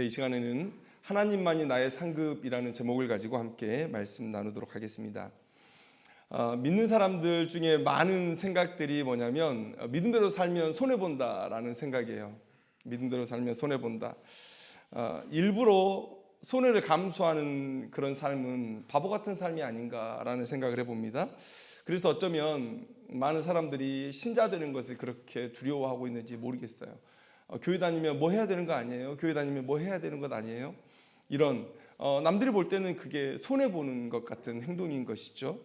네, 이 시간에는 하나님만이 나의 상급이라는 제목을 가지고 함께 말씀 나누도록 하겠습니다. 믿는 사람들 중에 많은 생각들이 뭐냐면 믿음대로 살면 손해본다라는 생각이에요. 믿음대로 살면 손해본다. 일부러 손해를 감수하는 그런 삶은 바보 같은 삶이 아닌가라는 생각을 해봅니다. 그래서 어쩌면 많은 사람들이 신자 되는 것을 그렇게 두려워하고 있는지 모르겠어요. 교회 다니면 뭐 해야 되는 거 아니에요? 교회 다니면 뭐 해야 되는 것 아니에요? 이런 남들이 볼 때는 그게 손해보는 것 같은 행동인 것이죠.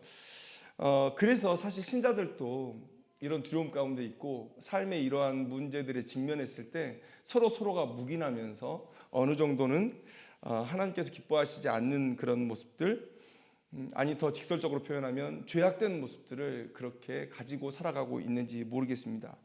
그래서 사실 신자들도 이런 두려움 가운데 있고 삶의 이러한 문제들에 직면했을 때 서로가 묵인하면서 어느 정도는 하나님께서 기뻐하시지 않는 그런 모습들, 아니 더 직설적으로 표현하면 죄악된 모습들을 그렇게 가지고 살아가고 있는지 모르겠습니다.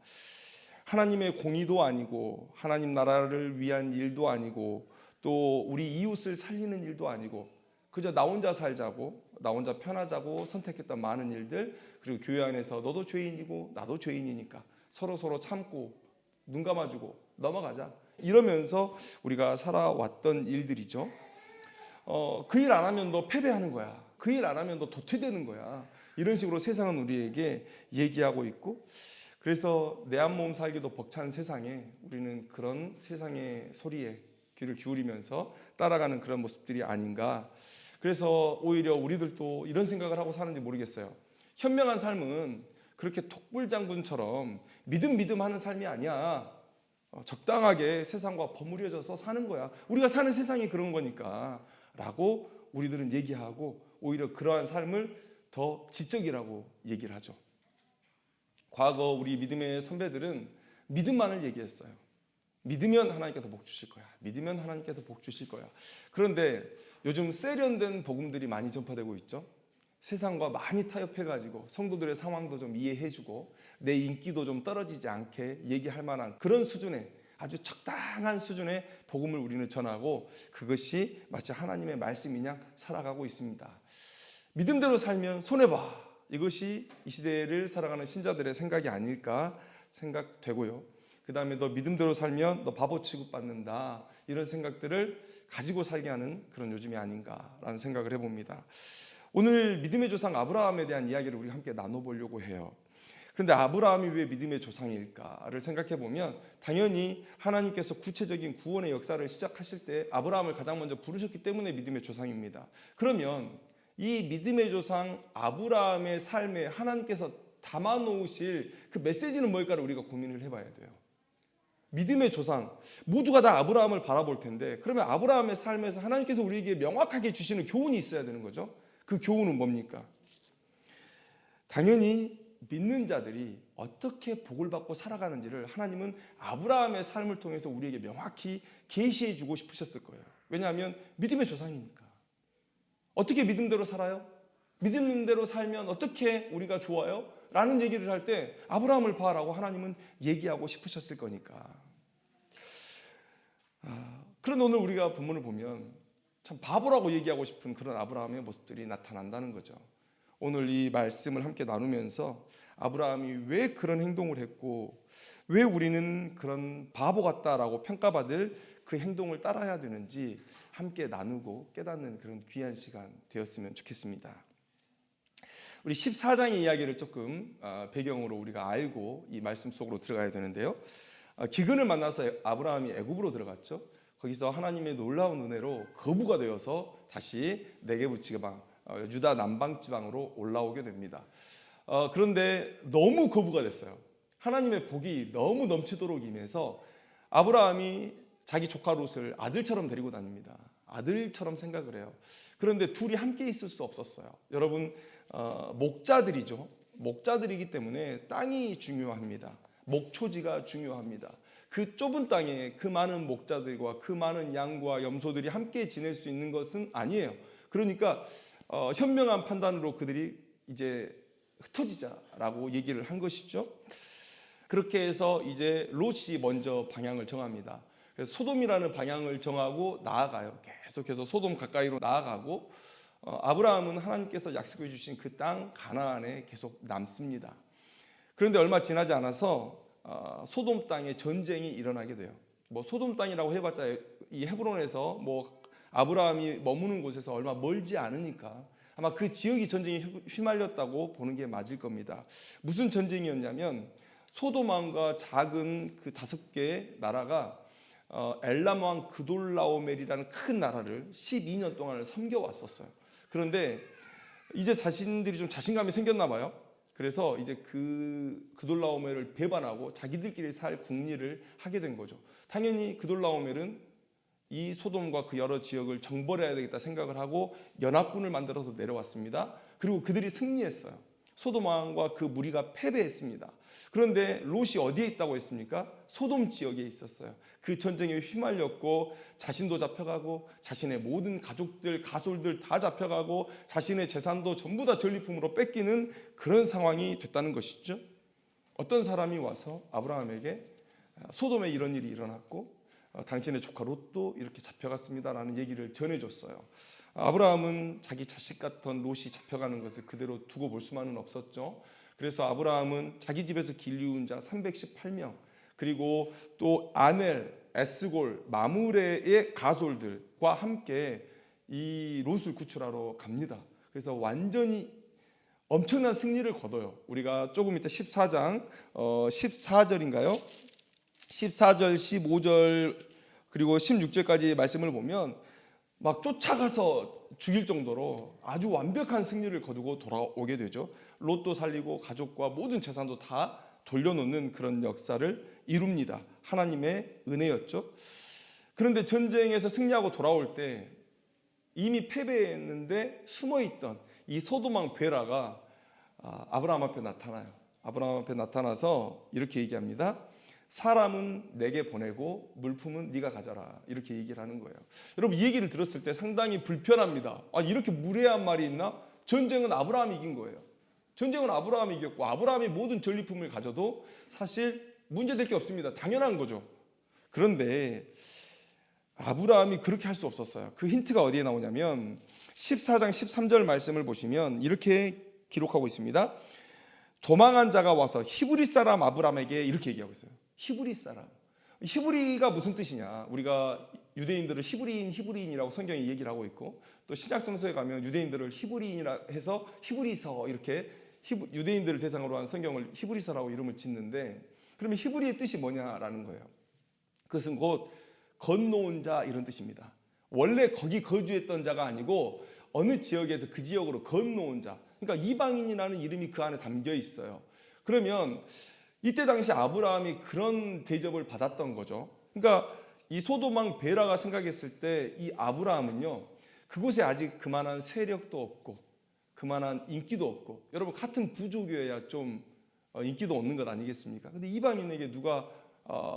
하나님의 공의도 아니고 하나님 나라를 위한 일도 아니고 또 우리 이웃을 살리는 일도 아니고 그저 나 혼자 살자고 나 혼자 편하자고 선택했던 많은 일들, 그리고 교회 안에서 너도 죄인이고 나도 죄인이니까 서로 참고 눈 감아주고 넘어가자 이러면서 우리가 살아왔던 일들이죠. 그 일 안 하면 너 패배하는 거야. 그 일 안 하면 너 도태되는 거야. 이런 식으로 세상은 우리에게 얘기하고 있고, 그래서 내 한 몸 살기도 벅찬 세상에 우리는 그런 세상의 소리에 귀를 기울이면서 따라가는 그런 모습들이 아닌가. 그래서 오히려 우리들도 이런 생각을 하고 사는지 모르겠어요. 현명한 삶은 그렇게 톡불장군처럼 믿음 하는 삶이 아니야. 적당하게 세상과 버무려져서 사는 거야. 우리가 사는 세상이 그런 거니까 라고 우리들은 얘기하고 오히려 그러한 삶을 더 지적이라고 얘기를 하죠. 과거 우리 믿음의 선배들은 믿음만을 얘기했어요. 믿으면 하나님께서 복 주실 거야. 믿으면 하나님께서 복 주실 거야. 그런데 요즘 세련된 복음들이 많이 전파되고 있죠. 세상과 많이 타협해가지고 성도들의 상황도 좀 이해해주고 내 인기도 좀 떨어지지 않게 얘기할 만한 그런 수준의 아주 적당한 수준의 복음을 우리는 전하고 그것이 마치 하나님의 말씀이냐 살아가고 있습니다. 믿음대로 살면 손해봐. 이것이 이 시대를 살아가는 신자들의 생각이 아닐까 생각되고요. 그 다음에 너 믿음대로 살면 너 바보 취급받는다. 이런 생각들을 가지고 살게 하는 그런 요즘이 아닌가라는 생각을 해봅니다. 오늘 믿음의 조상 아브라함에 대한 이야기를 우리 함께 나눠보려고 해요. 그런데 아브라함이 왜 믿음의 조상일까를 생각해 보면 당연히 하나님께서 구체적인 구원의 역사를 시작하실 때 아브라함을 가장 먼저 부르셨기 때문에 믿음의 조상입니다. 그러면 이 믿음의 조상 아브라함의 삶에 하나님께서 담아놓으실 그 메시지는 뭘까를 우리가 고민을 해봐야 돼요. 믿음의 조상, 모두가 다 아브라함을 바라볼 텐데 그러면 아브라함의 삶에서 하나님께서 우리에게 명확하게 주시는 교훈이 있어야 되는 거죠. 그 교훈은 뭡니까? 당연히 믿는 자들이 어떻게 복을 받고 살아가는지를 하나님은 아브라함의 삶을 통해서 우리에게 명확히 계시해 주고 싶으셨을 거예요. 왜냐하면 믿음의 조상이니까. 어떻게 믿음대로 살아요? 믿음대로 살면 어떻게 우리가 좋아요? 라는 얘기를 할 때 아브라함을 봐라고 하나님은 얘기하고 싶으셨을 거니까. 그런데 오늘 우리가 본문을 보면 참 바보라고 얘기하고 싶은 그런 아브라함의 모습들이 나타난다는 거죠. 오늘 이 말씀을 함께 나누면서 아브라함이 왜 그런 행동을 했고 왜 우리는 그런 바보 같다라고 평가받을 그 행동을 따라야 되는지 함께 나누고 깨닫는 그런 귀한 시간 되었으면 좋겠습니다. 우리 14장의 이야기를 조금 배경으로 우리가 알고 이 말씀 속으로 들어가야 되는데요. 기근을 만나서 아브라함이 애굽으로 들어갔죠. 거기서 하나님의 놀라운 은혜로 거부가 되어서 다시 네게부 지방, 유다 남방 지방으로 올라오게 됩니다. 그런데 너무 거부가 됐어요. 하나님의 복이 너무 넘치도록 임해서 아브라함이 자기 조카 롯을 아들처럼 데리고 다닙니다. 아들처럼 생각을 해요. 그런데 둘이 함께 있을 수 없었어요. 여러분, 목자들이죠. 목자들이기 때문에 땅이 중요합니다. 목초지가 중요합니다. 그 좁은 땅에 그 많은 목자들과 그 많은 양과 염소들이 함께 지낼 수 있는 것은 아니에요. 그러니까 현명한 판단으로 그들이 이제 흩어지자라고 얘기를 한 것이죠. 그렇게 해서 이제 롯이 먼저 방향을 정합니다. 그래서 소돔이라는 방향을 정하고 나아가요. 계속해서 소돔 가까이로 나아가고 아브라함은 하나님께서 약속해 주신 그 땅 가나안에 계속 남습니다. 그런데 얼마 지나지 않아서 소돔 땅에 전쟁이 일어나게 돼요. 뭐 소돔 땅이라고 해봤자 이 헤브론에서 뭐 아브라함이 머무는 곳에서 얼마 멀지 않으니까 아마 그 지역이 전쟁에 휘말렸다고 보는 게 맞을 겁니다. 무슨 전쟁이었냐면 소돔왕과 작은 그 5개의 나라가 엘람 왕 그돌라오멜이라는 큰 나라를 12년 동안을 섬겨왔었어요. 그런데 이제 자신들이 좀 자신감이 생겼나 봐요. 그래서 이제 그 그돌라오멜을 배반하고 자기들끼리 살 국리를 하게 된 거죠. 당연히 그돌라오멜은 이 소돔과 그 여러 지역을 정벌해야 되겠다 생각을 하고 연합군을 만들어서 내려왔습니다. 그리고 그들이 승리했어요. 소돔 왕과 그 무리가 패배했습니다. 그런데 롯이 어디에 있다고 했습니까? 소돔 지역에 있었어요. 그 전쟁에 휘말렸고 자신도 잡혀가고 자신의 모든 가족들, 가솔들 다 잡혀가고 자신의 재산도 전부 다 전리품으로 뺏기는 그런 상황이 됐다는 것이죠. 어떤 사람이 와서 아브라함에게 소돔에 이런 일이 일어났고 당신의 조카 롯도 이렇게 잡혀갔습니다라는 얘기를 전해줬어요. 아브라함은 자기 자식 같던 롯이 잡혀가는 것을 그대로 두고 볼 수만은 없었죠. 그래서 아브라함은 자기 집에서 길리운 자 318명 그리고 또 아넬, 에스골, 마므레의 가솔들과 함께 이 롯을 구출하러 갑니다. 그래서 완전히 엄청난 승리를 거둬요. 우리가 조금 이따 14장 14절인가요? 14절, 15절 그리고 16절까지 말씀을 보면 막 쫓아가서 죽일 정도로 아주 완벽한 승리를 거두고 돌아오게 되죠. 롯도 살리고 가족과 모든 재산도 다 돌려놓는 그런 역사를 이룹니다. 하나님의 은혜였죠. 그런데 전쟁에서 승리하고 돌아올 때 이미 패배했는데 숨어있던 이 소돔 왕 베라가 아브라함 앞에 나타나요. 아브라함 앞에 나타나서 이렇게 얘기합니다. 사람은 내게 보내고 물품은 네가 가져라. 이렇게 얘기를 하는 거예요. 여러분 이 얘기를 들었을 때 상당히 불편합니다. 이렇게 무례한 말이 있나? 전쟁은 아브라함이 이긴 거예요. 전쟁은 아브라함이 이겼고 아브라함이 모든 전리품을 가져도 사실 문제될 게 없습니다. 당연한 거죠. 그런데 아브라함이 그렇게 할 수 없었어요. 그 힌트가 어디에 나오냐면 14장 13절 말씀을 보시면 이렇게 기록하고 있습니다. 도망한 자가 와서 히브리 사람 아브라함에게 이렇게 얘기하고 있어요. 히브리 사람. 히브리가 무슨 뜻이냐? 우리가 유대인들을 히브리인이라고 성경이 얘기를 하고 있고 또 신약성서에 가면 유대인들을 히브리인이라 해서 히브리서 이렇게 유대인들을 대상으로 한 성경을 히브리서라고 이름을 짓는데 그러면 히브리의 뜻이 뭐냐라는 거예요. 그것은 곧 건너온 자 이런 뜻입니다. 원래 거기 거주했던 자가 아니고 어느 지역에서 그 지역으로 건너온 자. 그러니까 이방인이라는 이름이 그 안에 담겨 있어요. 그러면 이때 당시 아브라함이 그런 대접을 받았던 거죠. 그러니까 이 소돔 왕 베라가 생각했을 때 이 아브라함은요. 그곳에 아직 그만한 세력도 없고 그만한 인기도 없고 여러분 같은 부족이어야 좀 인기도 없는 것 아니겠습니까? 근데 이방인에게 누가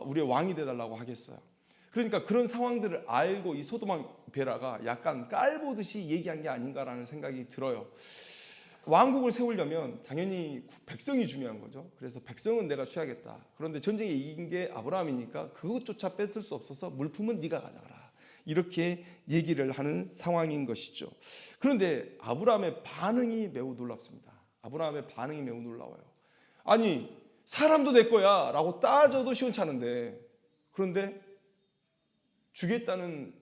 우리의 왕이 되달라고 하겠어요. 그러니까 그런 상황들을 알고 이 소돔 왕 베라가 약간 깔보듯이 얘기한 게 아닌가라는 생각이 들어요. 왕국을 세우려면 당연히 백성이 중요한 거죠. 그래서 백성은 내가 취하겠다. 그런데 전쟁에 이긴 게 아브라함이니까 그것조차 뺏을 수 없어서 물품은 네가 가져가라. 이렇게 얘기를 하는 상황인 것이죠. 그런데 아브라함의 반응이 매우 놀랍습니다. 아브라함의 반응이 매우 놀라워요. 아니 사람도 내 거야 라고 따져도 시원찮은데 그런데 주겠다는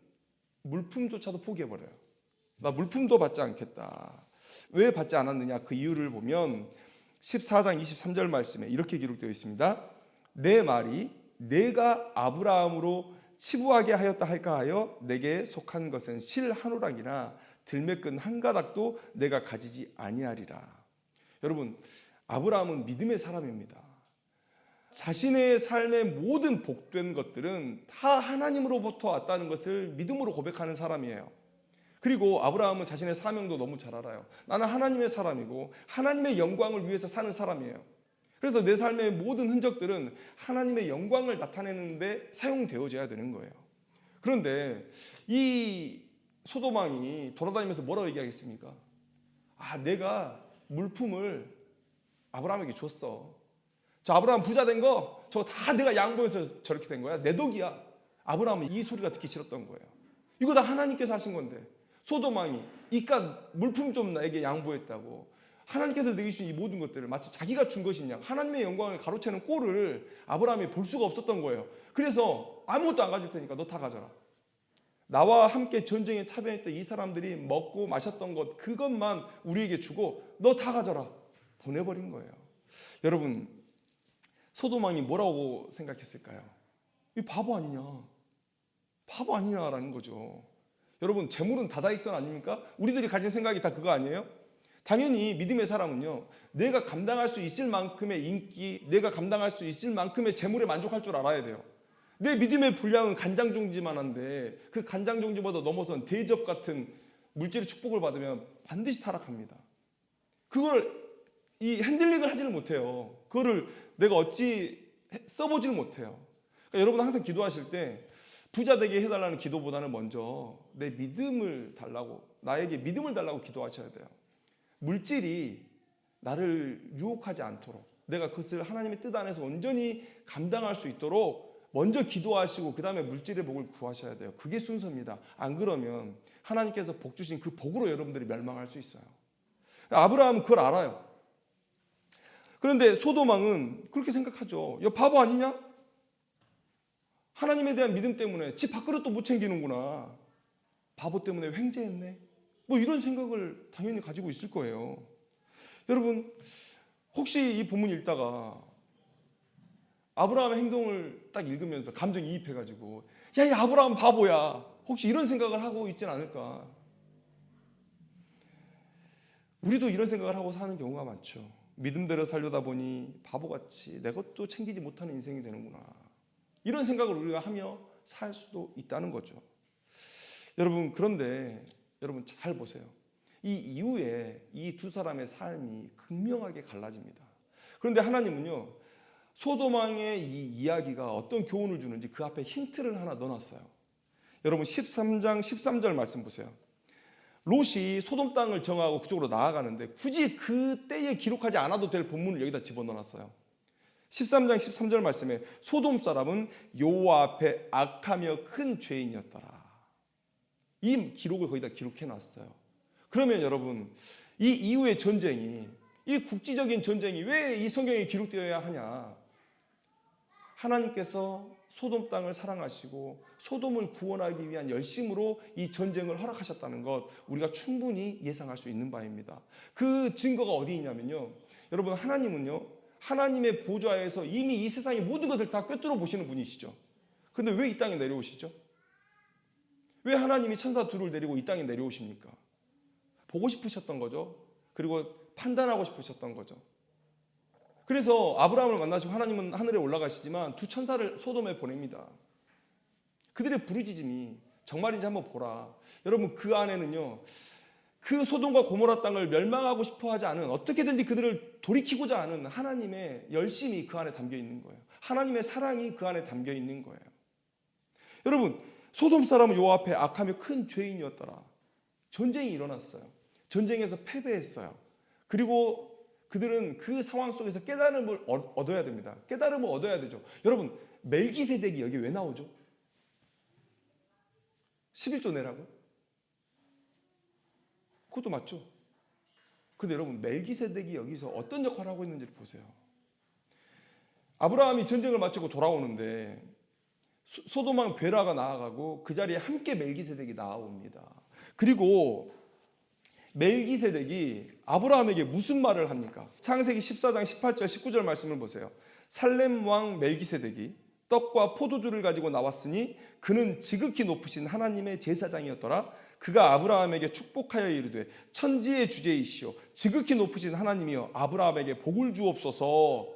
물품조차도 포기해버려요. 나 물품도 받지 않겠다. 왜 받지 않았느냐? 그 이유를 보면 14장 23절 말씀에 이렇게 기록되어 있습니다. 내 말이 내가 아브라함으로 치부하게 하였다 할까 하여 내게 속한 것은 실 한 오락이나 들매끈 한 가닥도 내가 가지지 아니하리라. 여러분 아브라함은 믿음의 사람입니다. 자신의 삶의 모든 복된 것들은 다 하나님으로부터 왔다는 것을 믿음으로 고백하는 사람이에요. 그리고 아브라함은 자신의 사명도 너무 잘 알아요. 나는 하나님의 사람이고 하나님의 영광을 위해서 사는 사람이에요. 그래서 내 삶의 모든 흔적들은 하나님의 영광을 나타내는 데 사용되어져야 되는 거예요. 그런데 이 소돔 왕이 돌아다니면서 뭐라고 얘기하겠습니까? 내가 물품을 아브라함에게 줬어. 저 아브라함 부자 된 거 저거 다 내가 양보해서 저렇게 된 거야. 내 덕이야. 아브라함은 이 소리가 듣기 싫었던 거예요. 이거 다 하나님께서 하신 건데 소돔 왕이 이깟 물품 좀 나에게 양보했다고 하나님께서 내게 주신 이 모든 것들을 마치 자기가 준 것이냐 하나님의 영광을 가로채는 꼴을 아브라함이 볼 수가 없었던 거예요. 그래서 아무것도 안 가질 테니까 너 다 가져라. 나와 함께 전쟁에 참여했던 이 사람들이 먹고 마셨던 것 그것만 우리에게 주고 너 다 가져라 보내버린 거예요. 여러분 소돔 왕이 뭐라고 생각했을까요? 이 바보 아니냐, 바보 아니냐라는 거죠. 여러분 재물은 다다익선 아닙니까? 우리들이 가진 생각이 다 그거 아니에요? 당연히 믿음의 사람은요, 내가 감당할 수 있을 만큼의 인기, 내가 감당할 수 있을 만큼의 재물에 만족할 줄 알아야 돼요. 내 믿음의 분량은 간장종지만 한데 그 간장종지보다 넘어선 대접 같은 물질의 축복을 받으면 반드시 타락합니다. 그걸 이 핸들링을 하지를 못해요. 그거를 내가 어찌 써보지를 못해요. 그러니까 여러분 항상 기도하실 때 부자 되게 해달라는 기도보다는 먼저 내 믿음을 달라고, 나에게 믿음을 달라고 기도하셔야 돼요. 물질이 나를 유혹하지 않도록, 내가 그것을 하나님의 뜻 안에서 온전히 감당할 수 있도록 먼저 기도하시고 그 다음에 물질의 복을 구하셔야 돼요. 그게 순서입니다. 안 그러면 하나님께서 복 주신 그 복으로 여러분들이 멸망할 수 있어요. 아브라함은 그걸 알아요. 그런데 소돔 왕은 그렇게 생각하죠. 야, 바보 아니냐? 하나님에 대한 믿음 때문에 집 밥그릇도 못 챙기는구나. 바보 때문에 횡재했네. 뭐 이런 생각을 당연히 가지고 있을 거예요. 여러분 혹시 이 본문 읽다가 아브라함의 행동을 딱 읽으면서 감정이입해가지고 야, 이 아브라함 바보야, 혹시 이런 생각을 하고 있진 않을까? 우리도 이런 생각을 하고 사는 경우가 많죠. 믿음대로 살려다 보니 바보같이 내 것도 챙기지 못하는 인생이 되는구나, 이런 생각을 우리가 하며 살 수도 있다는 거죠. 여러분 그런데 여러분 잘 보세요. 이 이후에 이 두 사람의 삶이 극명하게 갈라집니다. 그런데 하나님은요, 소돔 왕의 이 이야기가 어떤 교훈을 주는지 그 앞에 힌트를 하나 넣어놨어요. 여러분 13장 13절 말씀 보세요. 롯이 소돔 땅을 정하고 그쪽으로 나아가는데 굳이 그때에 기록하지 않아도 될 본문을 여기다 집어넣어놨어요. 13장 13절 말씀에 소돔 사람은 여호와 앞에 악하며 큰 죄인이었더라. 이 기록을 거기다 기록해놨어요. 그러면 여러분 이 이후의 전쟁이, 이 국지적인 전쟁이 왜 이 성경에 기록되어야 하냐? 하나님께서 소돔 땅을 사랑하시고 소돔을 구원하기 위한 열심으로 이 전쟁을 허락하셨다는 것 우리가 충분히 예상할 수 있는 바입니다. 그 증거가 어디 있냐면요, 여러분 하나님은요, 하나님의 보좌에서 이미 이 세상의 모든 것을 다 꿰뚫어 보시는 분이시죠. 그런데 왜 이 땅에 내려오시죠? 왜 하나님이 천사 둘을 데리고 이 땅에 내려오십니까? 보고 싶으셨던 거죠. 그리고 판단하고 싶으셨던 거죠. 그래서 아브라함을 만나시고 하나님은 하늘에 올라가시지만 두 천사를 소돔에 보냅니다. 그들의 부르짖음이 정말인지 한번 보라. 여러분 그 안에는요, 그 소돔과 고모라 땅을 멸망하고 싶어하지 않은, 어떻게든지 그들을 돌이키고자 하는 하나님의 열심이 그 안에 담겨 있는 거예요. 하나님의 사랑이 그 안에 담겨 있는 거예요. 여러분 소돔 사람은 여호와 앞에 악하며 큰 죄인이었더라. 전쟁이 일어났어요. 전쟁에서 패배했어요. 그리고 그들은 그 상황 속에서 깨달음을 얻어야 됩니다. 깨달음을 얻어야 되죠. 여러분 멜기세덱이 여기 왜 나오죠? 11조 내라고? 그것도 맞죠. 그런데 여러분 멜기세덱이 여기서 어떤 역할을 하고 있는지를 보세요. 아브라함이 전쟁을 마치고 돌아오는데 소돔 왕 베라가 나아가고 그 자리에 함께 멜기세덱이 나옵니다. 그리고 멜기세덱이 아브라함에게 무슨 말을 합니까? 창세기 14장 18절 19절 말씀을 보세요. 살렘 왕 멜기세덱이 떡과 포도주를 가지고 나왔으니 그는 지극히 높으신 하나님의 제사장이었더라. 그가 아브라함에게 축복하여 이르되 천지의 주제이시오 지극히 높으신 하나님이여 아브라함에게 복을 주옵소서.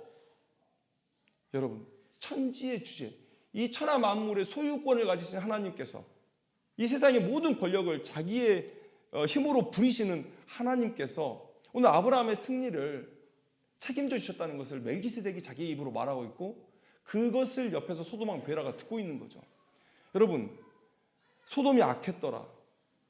여러분 천지의 주제, 이 천하 만물의 소유권을 가지신 하나님께서, 이 세상의 모든 권력을 자기의 힘으로 부리시는 하나님께서 오늘 아브라함의 승리를 책임져 주셨다는 것을 멜기세덱이 자기의 입으로 말하고 있고, 그것을 옆에서 소돔 왕 베라가 듣고 있는 거죠. 여러분 소돔이 악했더라.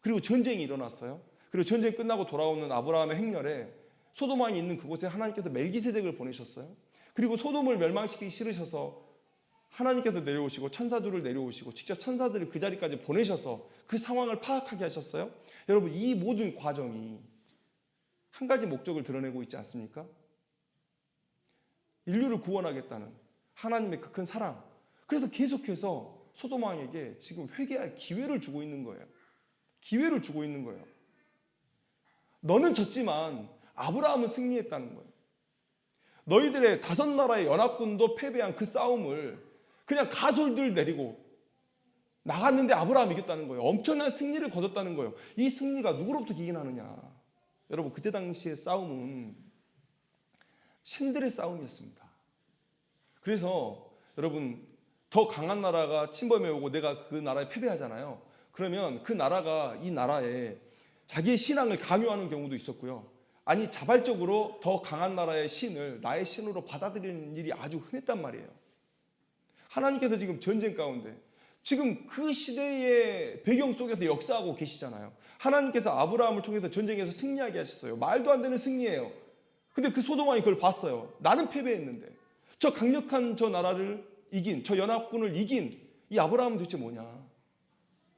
그리고 전쟁이 일어났어요. 그리고 전쟁 끝나고 돌아오는 아브라함의 행렬에 소돔 왕이 있는 그곳에 하나님께서 멜기세덱을 보내셨어요. 그리고 소돔을 멸망시키기 싫으셔서 하나님께서 내려오시고 천사들을 내려오시고 직접 천사들을 그 자리까지 보내셔서 그 상황을 파악하게 하셨어요. 여러분 이 모든 과정이 한 가지 목적을 드러내고 있지 않습니까? 인류를 구원하겠다는 하나님의 그 큰 사랑. 그래서 계속해서 소돔 왕에게 지금 회개할 기회를 주고 있는 거예요. 기회를 주고 있는 거예요. 너는 졌지만 아브라함은 승리했다는 거예요. 너희들의 5나라의 연합군도 패배한 그 싸움을 그냥 가솔들 내리고 나갔는데 아브라함이 이겼다는 거예요. 엄청난 승리를 거뒀다는 거예요. 이 승리가 누구로부터 기인하느냐? 여러분, 그때 당시의 싸움은 신들의 싸움이었습니다. 그래서 여러분, 더 강한 나라가 침범해 오고 내가 그 나라에 패배하잖아요. 그러면 그 나라가 이 나라에 자기의 신앙을 강요하는 경우도 있었고요. 아니, 자발적으로 더 강한 나라의 신을 나의 신으로 받아들이는 일이 아주 흔했단 말이에요. 하나님께서 지금 전쟁 가운데 지금 그 시대의 배경 속에서 역사하고 계시잖아요. 하나님께서 아브라함을 통해서 전쟁에서 승리하게 하셨어요. 말도 안 되는 승리예요. 근데 그 소돔 왕이 그걸 봤어요. 나는 패배했는데 저 강력한 저 나라를 이긴, 저 연합군을 이긴 이 아브라함은 도대체 뭐냐?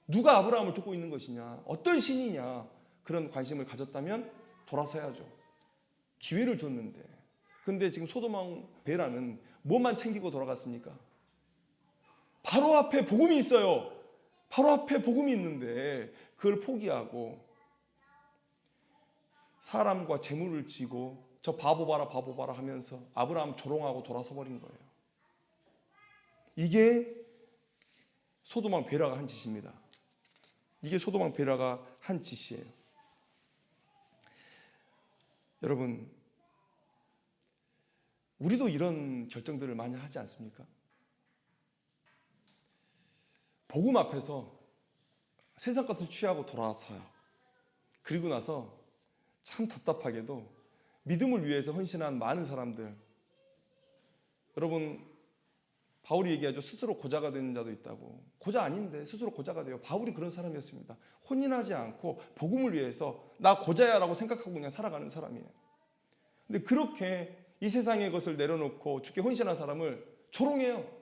누가 아브라함을 돕고 있는 것이냐? 어떤 신이냐? 그런 관심을 가졌다면 돌아서야죠. 기회를 줬는데. 근데 지금 소돔 왕 베라는 뭐만 챙기고 돌아갔습니까? 바로 앞에 복음이 있어요. 바로 앞에 복음이 있는데 그걸 포기하고 사람과 재물을 지고 저 바보 봐라 바보 봐라 하면서 아브라함 조롱하고 돌아서 버린 거예요. 이게 소돔 왕 베라가 한 짓입니다. 이게 소돔 왕 베라가 한 짓이에요. 여러분, 우리도 이런 결정들을 많이 하지 않습니까? 복음 앞에서 세상 것을 취하고 돌아서요. 그리고 나서 참 답답하게도 믿음을 위해서 헌신한 많은 사람들, 여러분, 바울이 얘기하죠. 스스로 고자가 되는 자도 있다고. 고자 아닌데 스스로 고자가 돼요. 바울이 그런 사람이었습니다. 혼인하지 않고 복음을 위해서 나 고자야라고 생각하고 그냥 살아가는 사람이에요. 근데 그렇게 이 세상의 것을 내려놓고 주께 헌신한 사람을 조롱해요.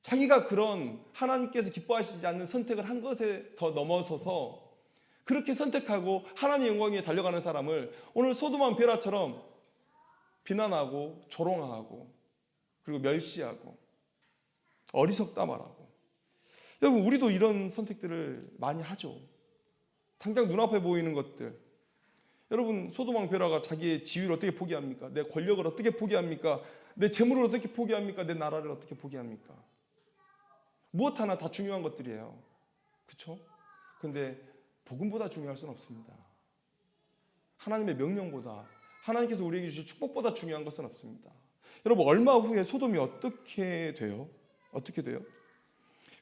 자기가 그런 하나님께서 기뻐하시지 않는 선택을 한 것에 더 넘어서서 그렇게 선택하고 하나님의 영광 위에 달려가는 사람을 오늘 소돔 베라처럼 비난하고 조롱하고 그리고 멸시하고 어리석다 말하고. 여러분, 우리도 이런 선택들을 많이 하죠. 당장 눈앞에 보이는 것들. 여러분, 소돔 베라가 자기의 지위를 어떻게 포기합니까? 내 권력을 어떻게 포기합니까? 내 재물을 어떻게 포기합니까? 내 나라를 어떻게 포기합니까? 무엇 하나 다 중요한 것들이에요. 그렇죠? 그런데 복음보다 중요할 수는 없습니다. 하나님의 명령보다, 하나님께서 우리에게 주신 축복보다 중요한 것은 없습니다. 여러분, 얼마 후에 소돔이 어떻게 돼요? 어떻게 돼요?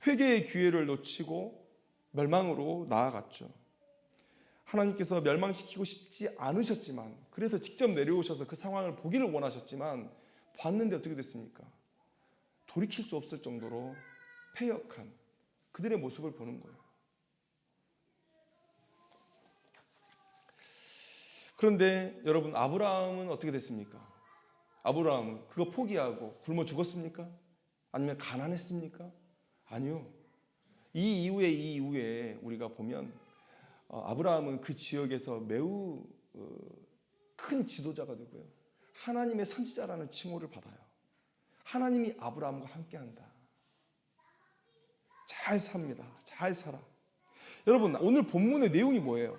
회개의 기회를 놓치고 멸망으로 나아갔죠. 하나님께서 멸망시키고 싶지 않으셨지만, 그래서 직접 내려오셔서 그 상황을 보기를 원하셨지만 봤는데 어떻게 됐습니까? 돌이킬 수 없을 정도로 패역한 그들의 모습을 보는 거예요. 그런데 여러분, 아브라함은 어떻게 됐습니까? 아브라함은 그거 포기하고 굶어 죽었습니까? 아니면 가난했습니까? 아니요. 이 이후에 우리가 보면 아브라함은 그 지역에서 매우 큰 지도자가 되고요. 하나님의 선지자라는 칭호를 받아요. 하나님이 아브라함과 함께한다. 잘 삽니다. 잘 살아. 여러분, 오늘 본문의 내용이 뭐예요?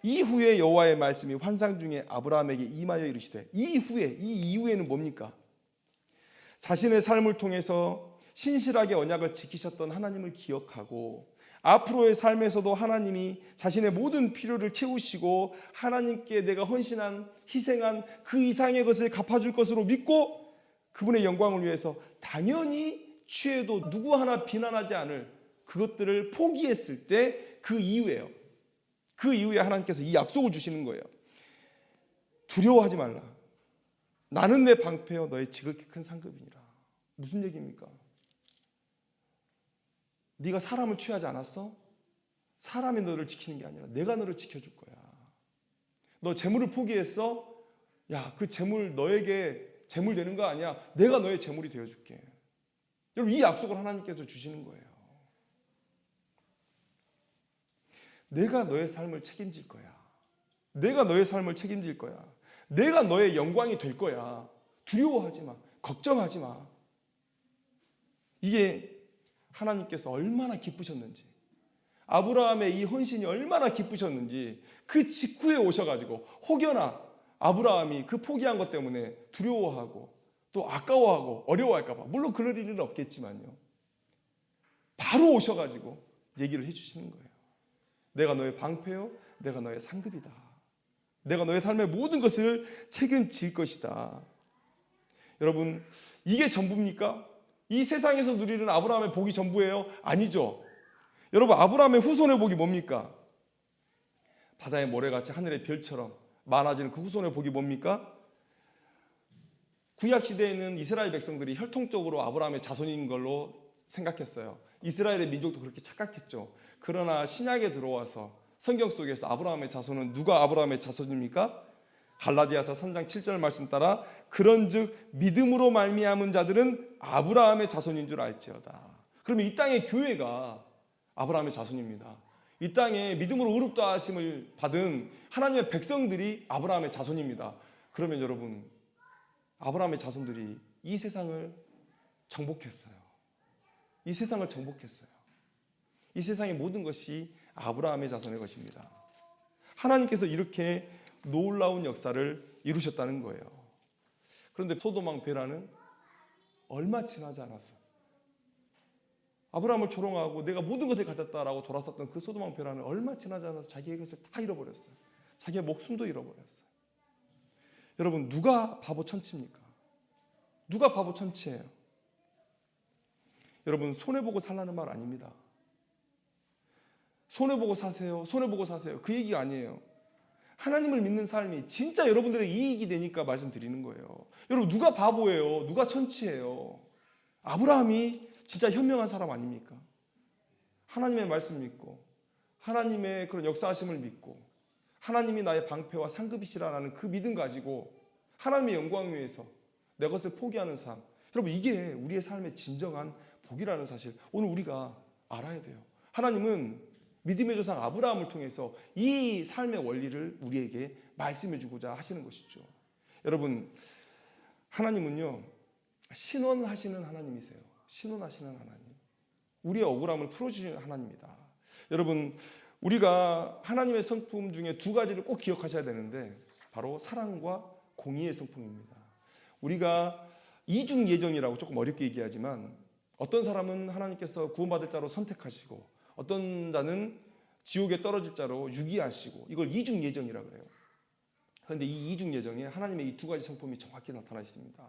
이후에 여호와의 말씀이 환상 중에 아브라함에게 임하여 이르시되, 이 이후에는 뭡니까? 자신의 삶을 통해서 신실하게 언약을 지키셨던 하나님을 기억하고 앞으로의 삶에서도 하나님이 자신의 모든 필요를 채우시고 하나님께 내가 헌신한, 희생한 그 이상의 것을 갚아줄 것으로 믿고 그분의 영광을 위해서 당연히 취해도 누구 하나 비난하지 않을 그것들을 포기했을 때 그 이후에요. 그 이후에 하나님께서 이 약속을 주시는 거예요. 두려워하지 말라. 나는 내 방패여 너의 지극히 큰 상급이니라. 무슨 얘기입니까? 네가 사람을 취하지 않았어? 사람이 너를 지키는 게 아니라 내가 너를 지켜줄 거야. 너 재물을 포기했어? 야, 그 재물 너에게 재물 되는 거 아니야. 내가 너의 재물이 되어줄게. 여러분, 이 약속을 하나님께서 주시는 거예요. 내가 너의 삶을 책임질 거야. 내가 너의 삶을 책임질 거야. 내가 너의 영광이 될 거야. 두려워하지 마. 걱정하지 마. 이게 하나님께서 얼마나 기쁘셨는지, 아브라함의 이 헌신이 얼마나 기쁘셨는지 그 직후에 오셔가지고 혹여나 아브라함이 그 포기한 것 때문에 두려워하고 또 아까워하고 어려워할까 봐, 물론 그럴 일은 없겠지만요, 바로 오셔가지고 얘기를 해주시는 거예요. 내가 너의 방패요, 내가 너의 상급이다. 내가 너의 삶의 모든 것을 책임질 것이다. 여러분, 이게 전부입니까? 이 세상에서 누리는 아브라함의 복이 전부예요? 아니죠. 여러분, 아브라함의 후손의 복이 뭡니까? 바다의 모래같이 하늘의 별처럼 많아지는 그 후손의 복이 뭡니까? 구약 시대에는 이스라엘 백성들이 혈통적으로 아브라함의 자손인 걸로 생각했어요. 이스라엘의 민족도 그렇게 착각했죠. 그러나 신약에 들어와서 성경 속에서 아브라함의 자손은 누가 아브라함의 자손입니까? 갈라디아서 3장 7절 말씀 따라 그런즉 믿음으로 말미암은 자들은 아브라함의 자손인 줄 알지어다. 그러면 이 땅의 교회가 아브라함의 자손입니다. 이 땅에 믿음으로 의롭다 하심을 받은 하나님의 백성들이 아브라함의 자손입니다. 그러면 여러분, 아브라함의 자손들이 이 세상을 정복했어요. 이 세상을 정복했어요. 이 세상의 모든 것이 아브라함의 자손의 것입니다. 하나님께서 이렇게 놀라운 역사를 이루셨다는 거예요. 그런데 소돔왕 베라는 얼마 지나지 않았어요. 아브라함을 조롱하고 내가 모든 것을 가졌다라고 돌아섰던 그 소돔왕 베라는 얼마 지나지 않아서 자기의 것을 다 잃어버렸어요. 자기의 목숨도 잃어버렸어요. 여러분, 누가 바보 천치입니까? 누가 바보 천치예요? 여러분, 손해보고 살라는 말 아닙니다. 손해보고 사세요, 손해보고 사세요, 그 얘기가 아니에요. 하나님을 믿는 삶이 진짜 여러분들의 이익이 되니까 말씀드리는 거예요. 여러분, 누가 바보예요? 누가 천치예요? 아브라함이 진짜 현명한 사람 아닙니까? 하나님의 말씀 믿고 하나님의 그런 역사하심을 믿고 하나님이 나의 방패와 상급이시라는 그 믿음 가지고 하나님의 영광 위해서 내 것을 포기하는 삶, 여러분, 이게 우리의 삶의 진정한 복이라는 사실 오늘 우리가 알아야 돼요. 하나님은 믿음의 조상 아브라함을 통해서 이 삶의 원리를 우리에게 말씀해 주고자 하시는 것이죠. 여러분, 하나님은요, 신원하시는 하나님이세요. 신원하시는 하나님. 우리의 억울함을 풀어주시는 하나님입니다. 여러분, 우리가 하나님의 성품 중에 두 가지를 꼭 기억하셔야 되는데 바로 사랑과 공의의 성품입니다. 우리가 이중 예정이라고 조금 어렵게 얘기하지만 어떤 사람은 하나님께서 구원받을 자로 선택하시고 어떤 자는 지옥에 떨어질 자로 유기하시고 이걸 이중 예정이라고 그래요. 그런데 이 이중 예정에 하나님의 이 두 가지 성품이 정확히 나타나 있습니다.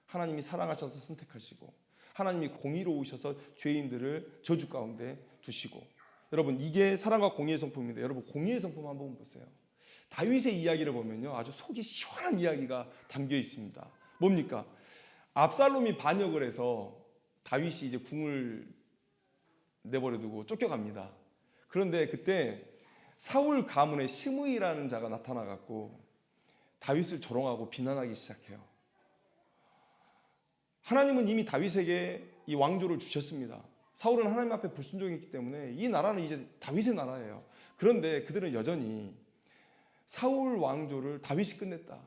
하나님이 사랑하셔서 선택하시고 하나님이 공의로우셔서 죄인들을 저주 가운데 두시고, 여러분, 이게 사랑과 공의의 성품인데 여러분, 공의의 성품 한번 보세요. 다윗의 이야기를 보면요, 아주 속이 시원한 이야기가 담겨 있습니다. 뭡니까? 압살롬이 반역을 해서 다윗이 이제 궁을 내버려두고 쫓겨갑니다. 그런데 그때 사울 가문의 시므이라는 자가 나타나갖고 다윗을 조롱하고 비난하기 시작해요. 하나님은 이미 다윗에게 이 왕조를 주셨습니다. 사울은 하나님 앞에 불순종했기 때문에 이 나라는 이제 다윗의 나라예요. 그런데 그들은 여전히 사울 왕조를 다윗이 끝냈다.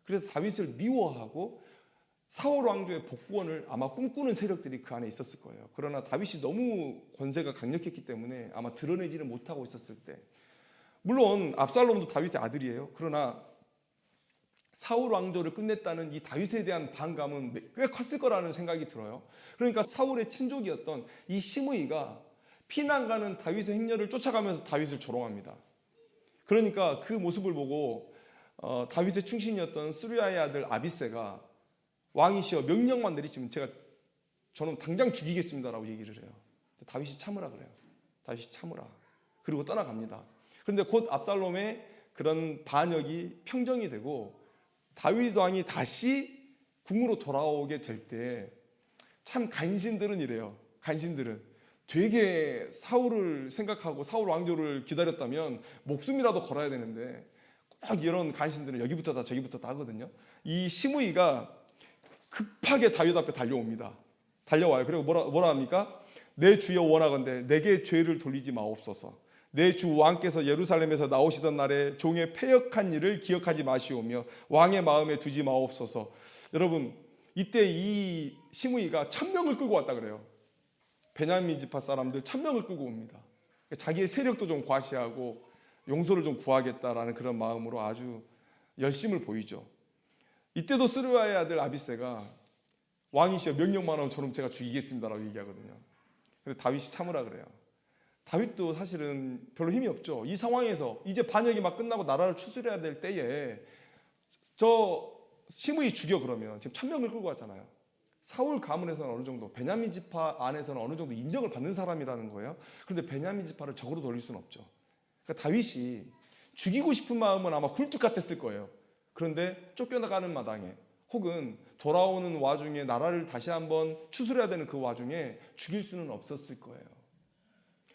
그래서 다윗을 미워하고 사울 왕조의 복권을 아마 꿈꾸는 세력들이 그 안에 있었을 거예요. 그러나 다윗이 너무 권세가 강력했기 때문에 아마 드러내지는 못하고 있었을 때, 물론 압살롬도 다윗의 아들이에요. 그러나 사울 왕조를 끝냈다는 이 다윗에 대한 반감은 꽤 컸을 거라는 생각이 들어요. 그러니까 사울의 친족이었던 이 시므이가 피난가는 다윗의 행렬을 쫓아가면서 다윗을 조롱합니다. 그러니까 그 모습을 보고 다윗의 충신이었던 스루야의 아들 아비새가 왕이시여 명령만 내리시면 저는 당장 죽이겠습니다라고 얘기를 해요. 다윗이 참으라 그래요. 다윗이 참으라. 그리고 떠나갑니다. 그런데 곧 압살롬의 그런 반역이 평정이 되고 다윗 왕이 다시 궁으로 돌아오게 될 때 참 간신들은 이래요. 간신들은 되게 사울을 생각하고 사울 왕조를 기다렸다면 목숨이라도 걸어야 되는데 꼭 이런 간신들은 여기부터 저기부터 다 하거든요. 이 시므이가 급하게 다윗 앞에 달려옵니다. 달려와요. 그리고 뭐라 합니까? 내 주여 원하건대 내게 죄를 돌리지 마옵소서. 내 주 왕께서 예루살렘에서 나오시던 날에 종의 패역한 일을 기억하지 마시오며 왕의 마음에 두지 마옵소서. 여러분, 이때 이 시므이가 1000명을 끌고 왔다 그래요. 베냐민 지파 사람들 1000명을 끌고 옵니다. 자기의 세력도 좀 과시하고 용서를 좀 구하겠다라는 그런 마음으로 아주 열심을 보이죠. 이때도 스루야의 아들 아비새가 왕이시여 명령만 하면 저놈 제가 죽이겠습니다라고 얘기하거든요. 근데 다윗이 참으라 그래요. 다윗도 사실은 별로 힘이 없죠. 이 상황에서 이제 반역이 막 끝나고 나라를 추스려야 될 때에 저 시므이 죽여 그러면 지금 1000명을 끌고 왔잖아요. 사울 가문에서는 어느 정도, 베냐민 지파 안에서는 어느 정도 인정을 받는 사람이라는 거예요. 그런데 베냐민 지파를 적으로 돌릴 수는 없죠. 그러니까 다윗이 죽이고 싶은 마음은 아마 굴뚝 같았을 거예요. 그런데 쫓겨나가는 마당에 혹은 돌아오는 와중에 나라를 다시 한번 추스려야 되는 그 와중에 죽일 수는 없었을 거예요.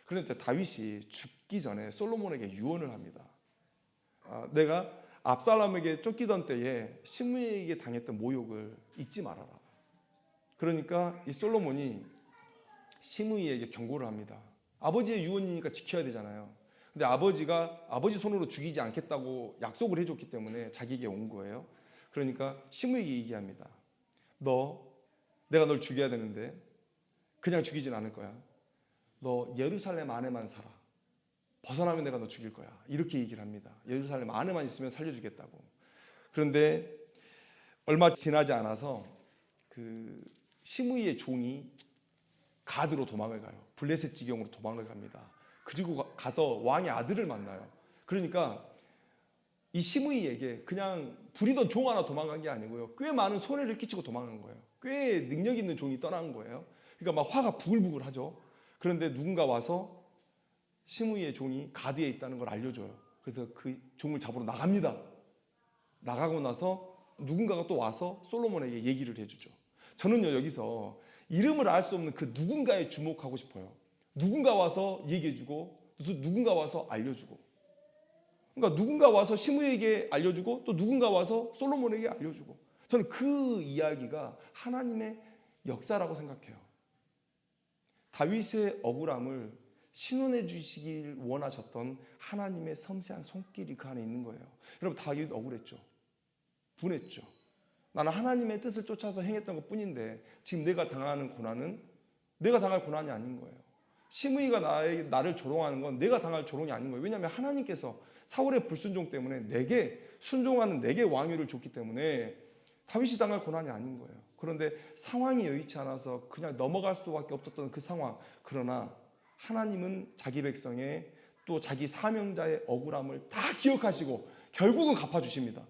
그런데 다윗이 죽기 전에 솔로몬에게 유언을 합니다. 내가 압살롬에게 쫓기던 때에 시므이에게 당했던 모욕을 잊지 말아라. 그러니까 이 솔로몬이 시므이에게 경고를 합니다. 아버지의 유언이니까 지켜야 되잖아요. 근데 아버지가 아버지 손으로 죽이지 않겠다고 약속을 해줬기 때문에 자기에게 온 거예요. 그러니까 시므이에게 얘기합니다. 내가 널 죽여야 되는데 그냥 죽이진 않을 거야. 너 예루살렘 안에만 살아. 벗어나면 내가 너 죽일 거야. 이렇게 얘기를 합니다. 예루살렘 안에만 있으면 살려주겠다고. 그런데 얼마 지나지 않아서 그 시므이의 종이 가드로 도망을 가요. 블레셋 지경으로 도망을 갑니다. 그리고 가서 왕의 아들을 만나요. 그러니까 이 시므이에게 그냥 부리던 종 하나 도망간 게 아니고요. 꽤 많은 손해를 끼치고 도망간 거예요. 꽤 능력 있는 종이 떠난 거예요. 그러니까 막 화가 부글부글 하죠. 그런데 누군가 와서 시므이의 종이 가드에 있다는 걸 알려줘요. 그래서 그 종을 잡으러 나갑니다. 나가고 나서 누군가가 또 와서 솔로몬에게 얘기를 해주죠. 저는요 여기서 이름을 알 수 없는 그 누군가에 주목하고 싶어요. 누군가 와서 얘기해주고 누군가 와서 알려주고, 그러니까 누군가 와서 시므이에게 알려주고 또 누군가 와서 솔로몬에게 알려주고, 저는 그 이야기가 하나님의 역사라고 생각해요. 다윗의 억울함을 신원해 주시길 원하셨던 하나님의 섬세한 손길이 그 안에 있는 거예요. 여러분 다윗 억울했죠. 분했죠. 나는 하나님의 뜻을 쫓아서 행했던 것 뿐인데 지금 내가 당하는 고난은 내가 당할 고난이 아닌 거예요. 시므이가 나를 조롱하는 건 내가 당할 조롱이 아닌 거예요. 왜냐하면 하나님께서 사울의 불순종 때문에 내게 순종하는 내게 왕위를 줬기 때문에 다윗이 당할 고난이 아닌 거예요. 그런데 상황이 여의치 않아서 그냥 넘어갈 수밖에 없었던 그 상황. 그러나 하나님은 자기 백성의 또 자기 사명자의 억울함을 다 기억하시고 결국은 갚아주십니다.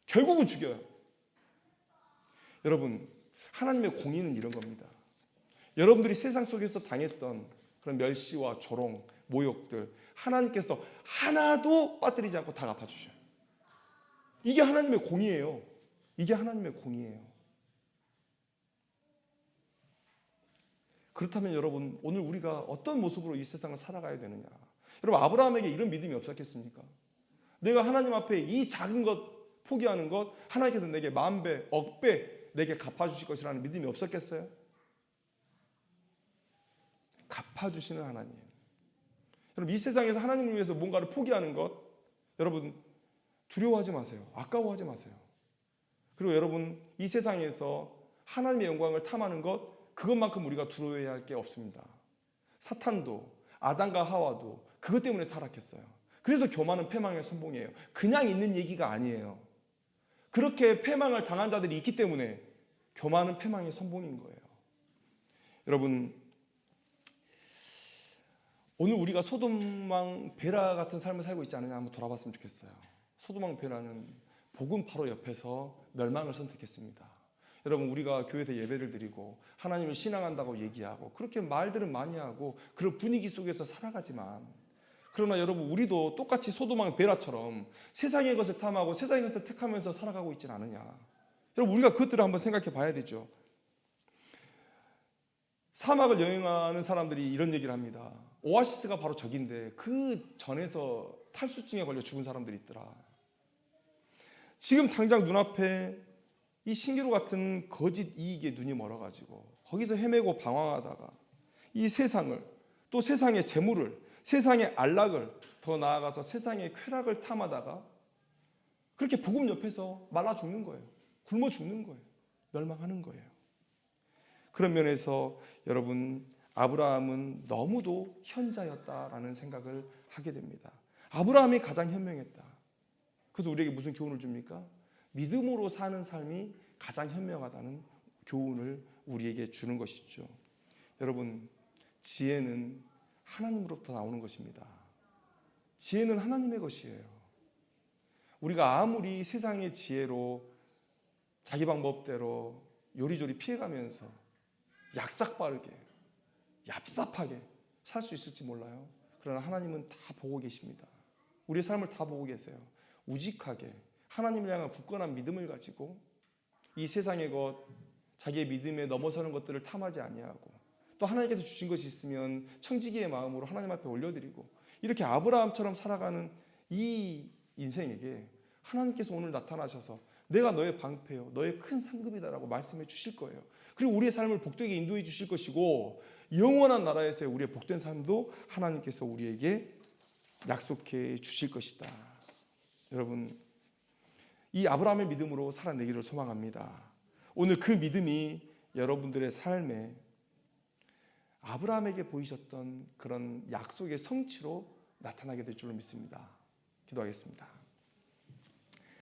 결국은 죽여요. 여러분, 하나님의 공의는 이런 겁니다. 여러분들이 세상 속에서 당했던 그런 멸시와 조롱, 모욕들 하나님께서 하나도 빠뜨리지 않고 다 갚아주셔요. 이게 하나님의 공의예요. 이게 하나님의 공의예요. 그렇다면 여러분, 오늘 우리가 어떤 모습으로 이 세상을 살아가야 되느냐? 여러분, 아브라함에게 이런 믿음이 없었겠습니까? 내가 하나님 앞에 이 작은 것 포기하는 것, 하나님께서 내게 10,000배, 10,000배 내게 갚아주실 것이라는 믿음이 없었겠어요? 갚아주시는 하나님. 여러분, 이 세상에서 하나님을 위해서 뭔가를 포기하는 것, 여러분 두려워하지 마세요. 아까워하지 마세요. 그리고 여러분, 이 세상에서 하나님의 영광을 탐하는 것, 그것만큼 우리가 두려워해야 할 게 없습니다. 사탄도 아담과 하와도 그것 때문에 타락했어요. 그래서 교만은 패망의 선봉이에요. 그냥 있는 얘기가 아니에요. 그렇게 패망을 당한 자들이 있기 때문에 교만은 패망의 선봉인 거예요. 여러분, 오늘 우리가 소돔왕 베라 같은 삶을 살고 있지 않느냐 한번 돌아봤으면 좋겠어요. 소돔왕 베라는 복음 바로 옆에서 멸망을 선택했습니다. 여러분, 우리가 교회에서 예배를 드리고 하나님을 신앙한다고 얘기하고 그렇게 말들은 많이 하고 그런 분위기 속에서 살아가지만, 그러나 여러분, 우리도 똑같이 소돔왕 베라처럼 세상의 것을 탐하고 세상의 것을 택하면서 살아가고 있지는 않느냐. 여러분, 우리가 그것들을 한번 생각해 봐야 되죠. 사막을 여행하는 사람들이 이런 얘기를 합니다. 오아시스가 바로 저긴데 그 전에서 탈수증에 걸려 죽은 사람들이 있더라. 지금 당장 눈앞에 이 신기루 같은 거짓 이익에 눈이 멀어가지고 거기서 헤매고 방황하다가 이 세상을, 또 세상의 재물을, 세상의 안락을, 더 나아가서 세상의 쾌락을 탐하다가 그렇게 복음 옆에서 말라 죽는 거예요. 굶어 죽는 거예요. 멸망하는 거예요. 그런 면에서 여러분, 아브라함은 너무도 현자였다라는 생각을 하게 됩니다. 아브라함이 가장 현명했다. 그래서 우리에게 무슨 교훈을 줍니까? 믿음으로 사는 삶이 가장 현명하다는 교훈을 우리에게 주는 것이죠. 여러분, 지혜는 하나님으로부터 나오는 것입니다. 지혜는 하나님의 것이에요. 우리가 아무리 세상의 지혜로 자기 방법대로 요리조리 피해가면서 약삭빠르게 얍삽하게 살 수 있을지 몰라요. 그러나 하나님은 다 보고 계십니다. 우리의 삶을 다 보고 계세요. 우직하게 하나님을 향한 굳건한 믿음을 가지고 이 세상의 것, 자기의 믿음에 넘어서는 것들을 탐하지 아니하고 또 하나님께서 주신 것이 있으면 청지기의 마음으로 하나님 앞에 올려드리고 이렇게 아브라함처럼 살아가는 이 인생에게 하나님께서 오늘 나타나셔서 내가 너의 방패요, 너의 큰 상급이다라고 말씀해 주실 거예요. 그리고 우리의 삶을 복되게 인도해 주실 것이고 영원한 나라에서의 우리의 복된 삶도 하나님께서 우리에게 약속해 주실 것이다. 여러분, 이 아브라함의 믿음으로 살아내기를 소망합니다. 오늘 그 믿음이 여러분들의 삶에 아브라함에게 보이셨던 그런 약속의 성취로 나타나게 될 줄로 믿습니다. 기도하겠습니다.